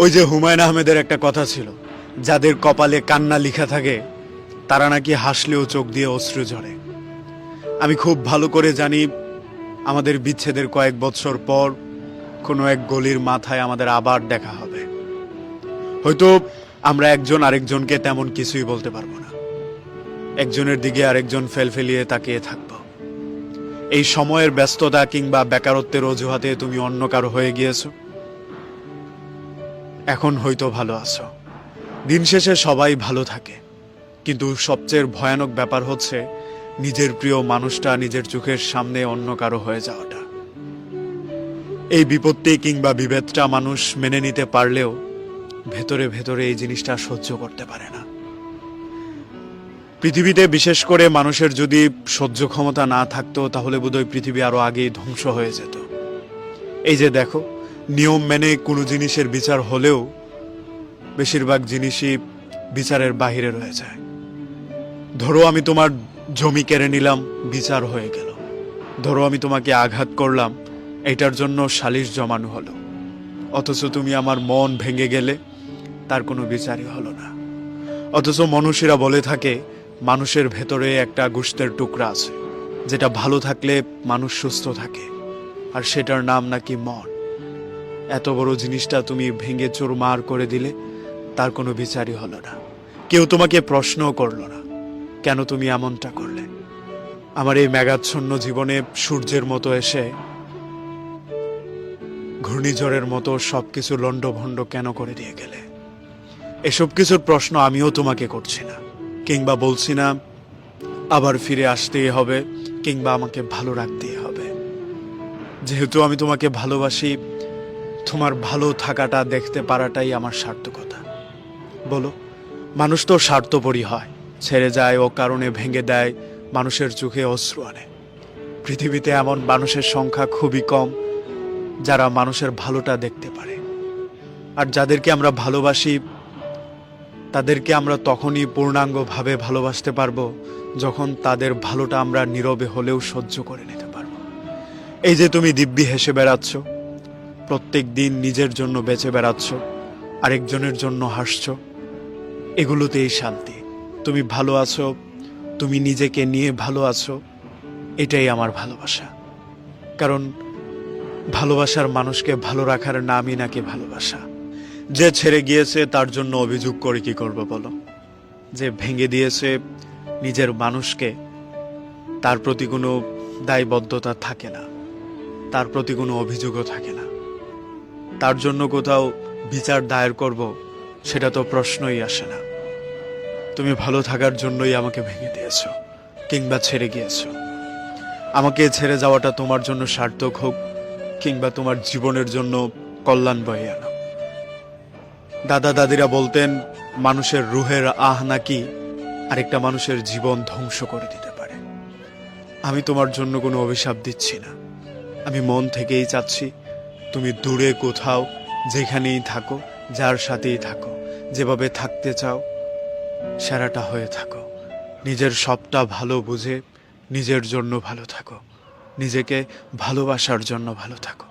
ওই যে হুমায়ুন আহমেদের একটা কথা ছিল, যাদের কপালে কান্না লেখা থাকে তারা নাকি হাসলেও চোখ দিয়ে অশ্রু ঝরে। আমি খুব ভালো করে জানি আমাদের বিচ্ছেদের কয়েক বছর পর কোনো এক গলির মাথায় আমাদের আবার দেখা হবে। হয়তো আমরা একজন আরেকজনকে তেমন কিছুই বলতে পারবো না, একজনের দিকে আরেকজন ফেলফেলিয়ে তাকিয়ে থাকব। এই সময়ের ব্যস্ততা কিংবা বেকারত্বের অজুহাতে তুমি অন্য কারো হয়ে গিয়েছো। এখন হয়তো ভালো আছো, দিন শেষে সবাই ভালো থাকে, কিন্তু সবচেয়ে ভয়ানক ব্যাপার হচ্ছে নিজের প্রিয় মানুষটা নিজের চোখের সামনে অন্য কারো হয়ে যাওয়াটা। এই বিপত্তি কিংবা বিভেদটা মানুষ মেনে নিতে পারলেও ভেতরে ভেতরে এই জিনিসটা সহ্য করতে পারে না। পৃথিবীতে বিশেষ করে মানুষের যদি সহ্য ক্ষমতা না থাকতো তাহলে বোধহয় পৃথিবী আরো আগেই ধ্বংস হয়ে যেত। এই যে দেখো, নিয়ম মেনে কোনো জিনিসের বিচার হলেও বেশিরভাগ জিনিসই বিচারের বাহিরে রয়ে যায়। ধরো আমি তোমার জমি কেড়ে নিলাম, বিচার হয়ে গেল। ধরো আমি তোমাকে আঘাত করলাম, এটার জন্য সালিশ জমানো হলো। অথচ তুমি আমার মন ভেঙে গেলে তার কোনো বিচারই হলো না। অথচ মানুষেরা বলে থাকে মানুষের ভেতরে একটা গোশতের টুকরা আছে, যেটা ভালো থাকলে মানুষ সুস্থ থাকে, আর সেটার নাম নাকি মন। এত বড় জিনিসটা তুমি ভেঙে চুরমার করে দিলে, তার কোনো বিচারই হলো না। কেউ তোমাকে প্রশ্নও করলো না কেন তুমি এমনটা করলে। আমার এই মেঘাচ্ছন্ন জীবনে সূর্যের মতো এসে ঘূর্ণিঝড়ের মতো সবকিছু লণ্ডভণ্ড কেন করে দিয়ে গেলে? এসব কিছুর প্রশ্ন আমিও তোমাকে করছি না, কিংবা বলছি না আবার ফিরে আসতেই হবে কিংবা আমাকে ভালো রাখতেই হবে। যেহেতু আমি তোমাকে ভালোবাসি, তোমার ভালো থাকাটা দেখতে পারাটাই আমার সার্থকতা। বলো, মানুষ তো স্বার্থপরই হয়, ছেড়ে যায় ও কারণে ভেঙে দেয়, মানুষের চোখে অশ্রু আনে। পৃথিবীতে এমন মানুষের সংখ্যা খুবই কম যারা মানুষের ভালোটা দেখতে পারে। আর যাদেরকে আমরা ভালোবাসি তাদেরকে আমরা তখনই পূর্ণাঙ্গভাবে ভালোবাসতে পারবো যখন তাদের ভালোটা আমরা নীরবে হলেও সহ্য করে নিতে পারবো। এই যে তুমি দিব্যি হেসে বেড়াচ্ছ, প্রত্যেক দিন নিজের জন্য বেঁচে বেড়াচ্ছ, আরেকজনের জন্য হাসছো, এগুলোতেই শান্তি। তুমি ভালো আছো, তুমি নিজেকে নিয়ে ভালো আছো, এটাই আমার ভালোবাসা। কারণ ভালোবাসার মানুষকে ভালো রাখার নামই নাকি ভালোবাসা। যে ছেড়ে গিয়েছে তার জন্য অভিযোগ করে কি করবো বলো? যে ভেঙে দিয়েছে নিজের মানুষকে, তার প্রতি কোনো দায়বদ্ধতা থাকে না, তার প্রতি কোনো অভিযোগও থাকে না। তার জন্য কোথাও বিচার দায়ের করব, সেটা তো প্রশ্নই আসে না। তুমি ভালো থাকার জন্যই আমাকে ভেঙে দিয়েছো কিংবা ছেড়ে গিয়েছো। আমাকে ছেড়ে যাওয়াটা তোমার জন্য সার্থক হোক কিংবা তোমার জীবনের জন্য কল্যাণ বয়ে আনো। দাদা দাদিরা বলতেন মানুষের রুহের আহ নাকি আরেকটা মানুষের জীবন ধ্বংস করে দিতে পারে। আমি তোমার জন্য কোনো অভিশাপ দিচ্ছি না, আমি মন থেকেই চাচ্ছি তুমি দূরে কোথাও যেখানেই থাকো, যার সাথেই থাকো, যেভাবে থাকতে চাও সেরাটা হয়ে থাকো। নিজের সবটা ভালো বুঝে নিজের জন্য ভালো থাকো, নিজেকে ভালোবাসার জন্য ভালো থাকো।